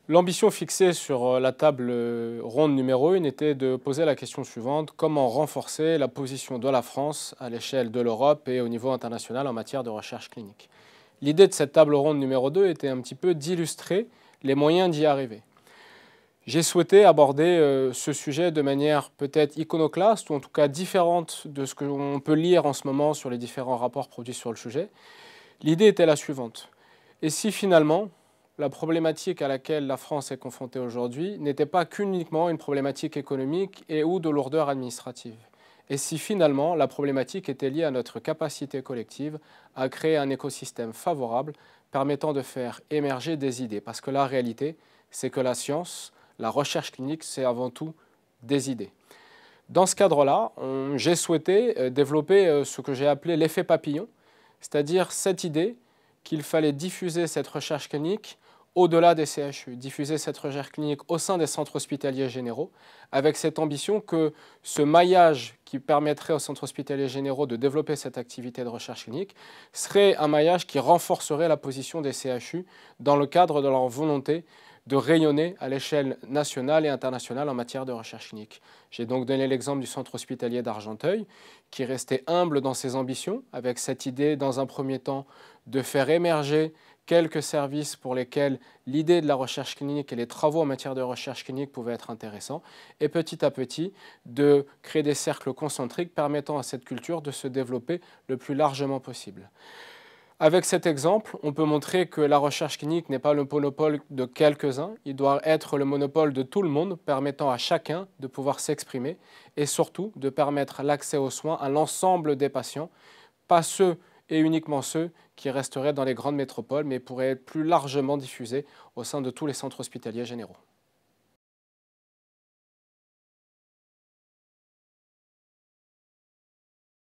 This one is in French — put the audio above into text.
L'ambition fixée sur la table ronde numéro 1 était de poser la question suivante: comment renforcer la position de la France à l'échelle de l'Europe et au niveau international en matière de recherche clinique? L'idée de cette table ronde numéro 2 était un petit peu d'illustrer les moyens d'y arriver. J'ai souhaité aborder ce sujet de manière peut-être iconoclaste ou en tout cas différente de ce qu'on peut lire en ce moment sur les différents rapports produits sur le sujet. L'idée était la suivante: et si finalement la problématique à laquelle la France est confrontée aujourd'hui n'était pas qu'uniquement une problématique économique et ou de lourdeur administrative? Et si finalement la problématique était liée à notre capacité collective à créer un écosystème favorable permettant de faire émerger des idées? Parce que la réalité, c'est que la science, la recherche clinique, c'est avant tout des idées. Dans ce cadre-là, j'ai souhaité développer ce que j'ai appelé l'effet papillon, c'est-à-dire cette idée qu'il fallait diffuser cette recherche clinique au-delà des CHU, diffuser cette recherche clinique au sein des centres hospitaliers généraux, avec cette ambition que ce maillage qui permettrait aux centres hospitaliers généraux de développer cette activité de recherche clinique serait un maillage qui renforcerait la position des CHU dans le cadre de leur volonté de rayonner à l'échelle nationale et internationale en matière de recherche clinique. J'ai donc donné l'exemple du centre hospitalier d'Argenteuil, qui restait humble dans ses ambitions, avec cette idée, dans un premier temps, de faire émerger quelques services pour lesquels l'idée de la recherche clinique et les travaux en matière de recherche clinique pouvaient être intéressants, et petit à petit de créer des cercles concentriques permettant à cette culture de se développer le plus largement possible. Avec cet exemple, on peut montrer que la recherche clinique n'est pas le monopole de quelques-uns, il doit être le monopole de tout le monde, permettant à chacun de pouvoir s'exprimer et surtout de permettre l'accès aux soins à l'ensemble des patients, pas ceux et uniquement ceux qui resteraient dans les grandes métropoles, mais pourraient être plus largement diffusés au sein de tous les centres hospitaliers généraux.